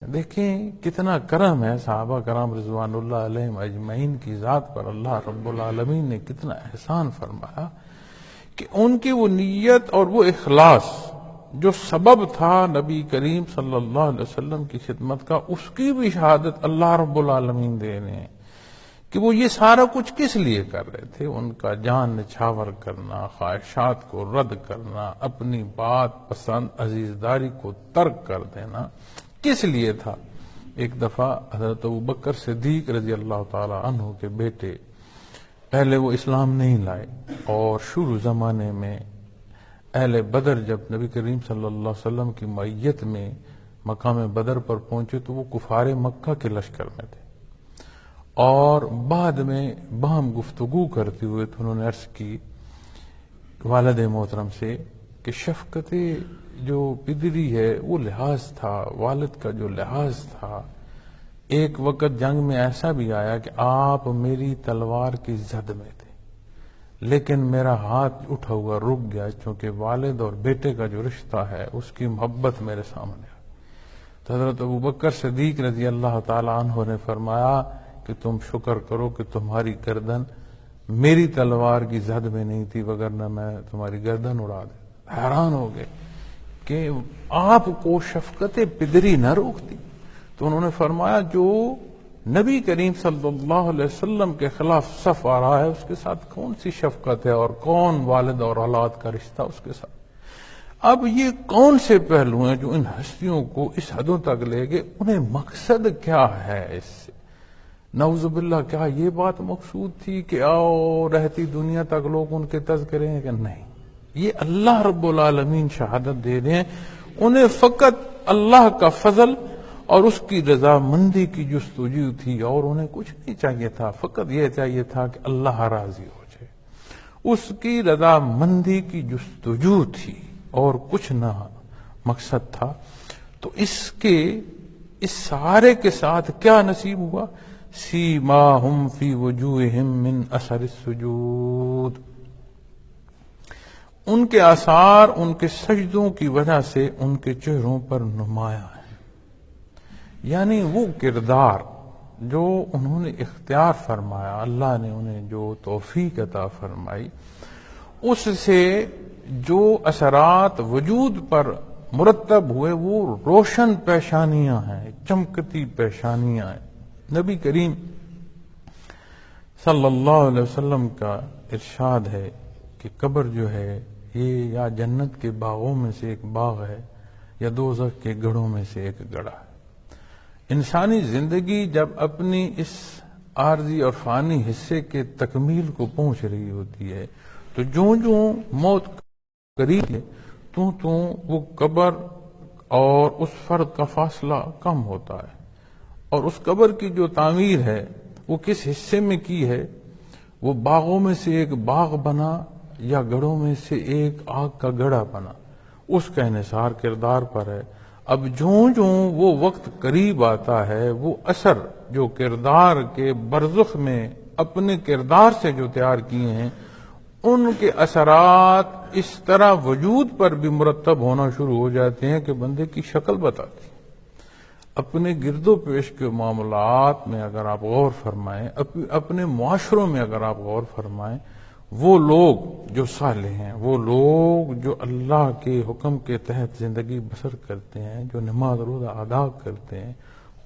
دیکھیں کتنا کرم ہے صحابہ کرام رضوان اللہ علیہم اجمعین کی ذات پر، اللہ رب العالمین نے کتنا احسان فرمایا کہ ان کی وہ نیت اور وہ اخلاص جو سبب تھا نبی کریم صلی اللہ علیہ وسلم کی خدمت کا، اس کی بھی شہادت اللہ رب العالمین دے رہے ہیں کہ وہ یہ سارا کچھ کس لیے کر رہے تھے۔ ان کا جان نچھاور کرنا، خواہشات کو رد کرنا، اپنی بات پسند عزیزداری کو ترک کر دینا کس لیے تھا۔ ایک دفعہ حضرت ابوبکر صدیق رضی اللہ تعالی عنہ کے بیٹے، پہلے وہ اسلام نہیں لائے، اور شروع زمانے میں اہل بدر جب نبی کریم صلی اللہ علیہ وسلم کی معیت میں مقام بدر پر پہنچے تو وہ کفار مکہ کے لشکر میں تھے، اور بعد میں باہم گفتگو کرتے ہوئے تو انہوں نے عرض کی والد محترم سے کہ شفقت جو پدری ہے وہ لحاظ تھا، والد کا جو لحاظ تھا۔ ایک وقت جنگ میں ایسا بھی آیا کہ آپ میری تلوار کی زد میں تھے، لیکن میرا ہاتھ اٹھا ہوا رک گیا، چونکہ والد اور بیٹے کا جو رشتہ ہے اس کی محبت میرے سامنے آئی۔ تو حضرت ابوبکر صدیق رضی اللہ تعالی عنہ نے فرمایا کہ تم شکر کرو کہ تمہاری گردن میری تلوار کی زد میں نہیں تھی، وگرنہ میں تمہاری گردن اڑا دے۔ حیران ہو گئے کہ آپ کو شفقت پدری نہ روکتی۔ تو انہوں نے فرمایا جو نبی کریم صلی اللہ علیہ وسلم کے خلاف صف آ رہا ہے اس کے ساتھ کون سی شفقت ہے، اور کون والد اور اولاد کا رشتہ اس کے ساتھ۔ اب یہ کون سے پہلو ہیں جو ان ہستیوں کو اس حدوں تک لے گئے؟ انہیں مقصد کیا ہے اس سے؟ نعوذ باللہ، کیا یہ بات مقصود تھی کہ آؤ رہتی دنیا تک لوگ ان کے تذکرے ہیں؟ کہ نہیں، یہ اللہ رب العالمین شہادت دے رہے ہیں، انہیں فقط اللہ کا فضل اور اس کی رضامندی کی جستجو تھی، اور انہیں کچھ نہیں چاہیے تھا، فقط یہ چاہیے تھا کہ اللہ راضی ہو جائے، اس کی رضامندی کی جستجو تھی اور کچھ نہ مقصد تھا۔ تو اس سارے کے ساتھ کیا نصیب ہوا؟ سیماہم فی وجوہہم من اثر السجود، ان کے آثار ان کے سجدوں کی وجہ سے ان کے چہروں پر نمایاں ہیں، یعنی وہ کردار جو انہوں نے اختیار فرمایا، اللہ نے انہیں جو توفیق عطا فرمائی، اس سے جو اثرات وجود پر مرتب ہوئے وہ روشن پیشانیاں ہیں، چمکتی پیشانیاں ہیں۔ نبی کریم صلی اللہ علیہ وسلم کا ارشاد ہے کہ قبر جو ہے یہ یا جنت کے باغوں میں سے ایک باغ ہے یا دوزخ کے گڑھوں میں سے ایک گڑھا ہے۔ انسانی زندگی جب اپنی اس عارضی اور فانی حصے کے تکمیل کو پہنچ رہی ہوتی ہے تو جو موت قریب ہے تو وہ قبر اور اس فرد کا فاصلہ کم ہوتا ہے، اور اس قبر کی جو تعمیر ہے وہ کس حصے میں کی ہے؟ وہ باغوں میں سے ایک باغ بنا یا گڑھوں میں سے ایک آگ کا گڑھا بنا، اس کا انحصار کردار پر ہے۔ اب جو وہ وقت قریب آتا ہے وہ اثر جو کردار کے برزخ میں اپنے کردار سے جو تیار کیے ہیں ان کے اثرات اس طرح وجود پر بھی مرتب ہونا شروع ہو جاتے ہیں کہ بندے کی شکل بتاتی۔ اپنے گرد و پیش کے معاملات میں اگر آپ غور فرمائیں، اپنے معاشروں میں اگر آپ غور فرمائیں، وہ لوگ جو صالح ہیں، وہ لوگ جو اللہ کے حکم کے تحت زندگی بسر کرتے ہیں، جو نماز روزہ ادا کرتے ہیں،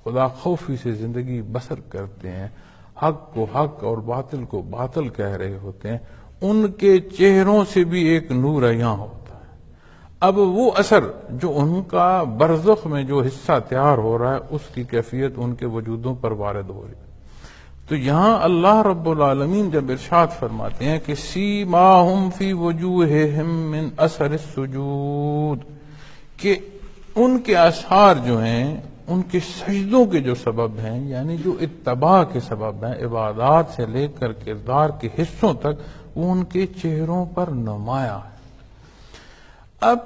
خدا خوفی سے زندگی بسر کرتے ہیں، حق کو حق اور باطل کو باطل کہہ رہے ہوتے ہیں، ان کے چہروں سے بھی ایک نور عیاں ہوتا ہے۔ اب وہ اثر جو ان کا برزخ میں جو حصہ تیار ہو رہا ہے اس کی کیفیت ان کے وجودوں پر وارد ہو رہی ہے۔ تو یہاں اللہ رب العالمین جب ارشاد فرماتے ہیں کہ سیماہم فی وجوہہم من اثر السجود، کہ ان کے آثار جو ہیں ان کے سجدوں کے جو سبب ہیں، یعنی جو اتباع کے سبب ہیں، عبادات سے لے کر کردار کے حصوں تک، وہ ان کے چہروں پر نمایاں ہے۔ اب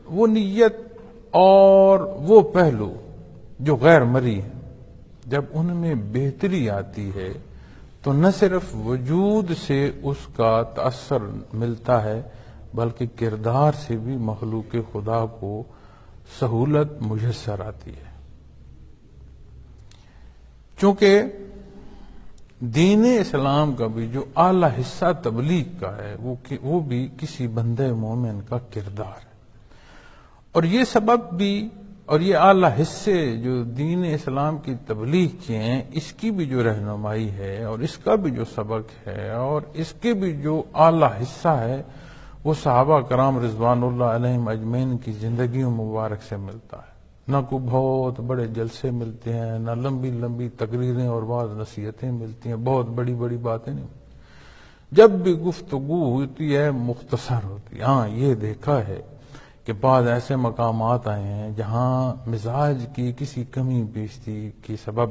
وہ نیت اور وہ پہلو جو غیر مرئی ہیں، جب ان میں بہتری آتی ہے تو نہ صرف وجود سے اس کا تأثر ملتا ہے بلکہ کردار سے بھی مخلوق خدا کو سہولت میسر آتی ہے. چونکہ دین اسلام کا بھی جو اعلی حصہ تبلیغ کا ہے وہ بھی کسی بندے مومن کا کردار ہے. اور یہ سبب بھی اور یہ اعلی حصے جو دین اسلام کی تبلیغ کے ہیں، اس کی بھی جو رہنمائی ہے اور اس کا بھی جو سبق ہے اور اس کے بھی جو اعلی حصہ ہے، وہ صحابہ کرام رضوان اللہ علیہم اجمعین کی زندگیوں مبارک سے ملتا ہے. نہ کوئی بہت بڑے جلسے ملتے ہیں، نہ لمبی لمبی تقریریں اور بعض نصیحتیں ملتی ہیں، بہت بڑی بڑی باتیں نہیں. جب بھی گفتگو ہوتی ہے مختصر ہوتی ہے. ہاں یہ دیکھا ہے کہ بعض ایسے مقامات آئے ہیں جہاں مزاج کی کسی کمی بیشتی کے سبب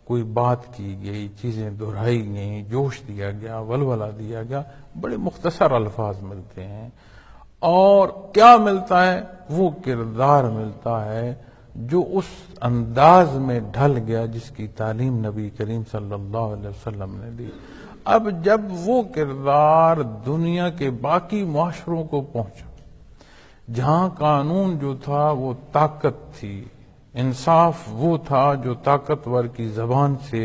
کوئی بات کی گئی، چیزیں دہرائی گئیں، جوش دیا گیا، ولولہ دیا گیا، بڑے مختصر الفاظ ملتے ہیں. اور کیا ملتا ہے؟ وہ کردار ملتا ہے جو اس انداز میں ڈھل گیا جس کی تعلیم نبی کریم صلی اللہ علیہ وسلم نے دی. اب جب وہ کردار دنیا کے باقی معاشروں کو پہنچا، جہاں قانون جو تھا وہ طاقت تھی، انصاف وہ تھا جو طاقتور کی زبان سے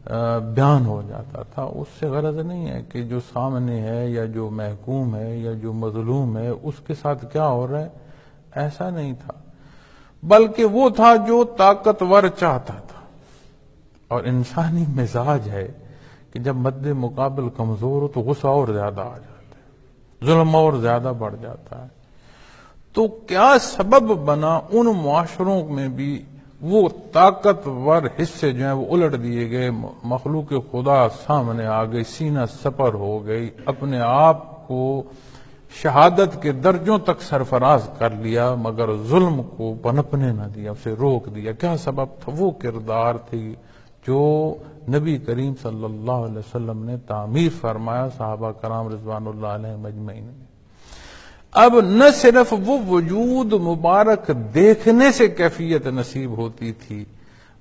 بیان ہو جاتا تھا، اس سے غرض نہیں ہے کہ جو سامنے ہے یا جو محکوم ہے یا جو مظلوم ہے اس کے ساتھ کیا ہو رہا ہے، ایسا نہیں تھا. بلکہ وہ تھا جو طاقتور چاہتا تھا. اور انسانی مزاج ہے کہ جب مد مقابل کمزور ہو تو غصہ اور زیادہ آ جاتا ہے، ظلم اور زیادہ بڑھ جاتا ہے. تو کیا سبب بنا ان معاشروں میں بھی وہ طاقتور حصے جو ہیں وہ الٹ دیے گئے، مخلوق خدا سامنے آ گئی، سینہ سپر ہو گئی، اپنے آپ کو شہادت کے درجوں تک سرفراز کر لیا، مگر ظلم کو پنپنے نہ دیا، اسے روک دیا. کیا سبب تھا؟ وہ کردار تھی جو نبی کریم صلی اللہ علیہ وسلم نے تعمیر فرمایا، صحابہ کرام رضوان اللہ علیہم اجمعین نے. اب نہ صرف وہ وجود مبارک دیکھنے سے کیفیت نصیب ہوتی تھی،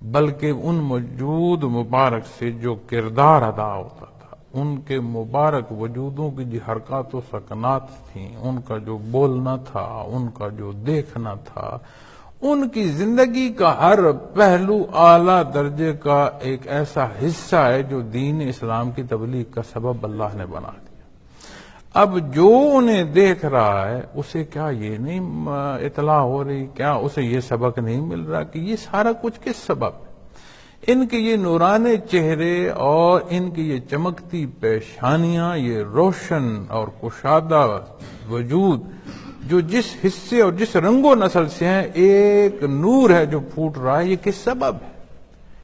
بلکہ ان وجود مبارک سے جو کردار ادا ہوتا تھا، ان کے مبارک وجودوں کی جو حرکات و سکنات تھیں، ان کا جو بولنا تھا، ان کا جو دیکھنا تھا، ان کی زندگی کا ہر پہلو اعلیٰ درجے کا ایک ایسا حصہ ہے جو دین اسلام کی تبلیغ کا سبب اللہ نے بنا دیا. اب جو انہیں دیکھ رہا ہے اسے کیا یہ نہیں اطلاع ہو رہی، کیا اسے یہ سبق نہیں مل رہا کہ یہ سارا کچھ کس سبب ہے؟ ان کے یہ نورانے چہرے اور ان کی یہ چمکتی پیشانیاں، یہ روشن اور کشادہ وجود جو جس حصے اور جس رنگ و نسل سے ہیں، ایک نور ہے جو پھوٹ رہا ہے، یہ کس سبب ہے؟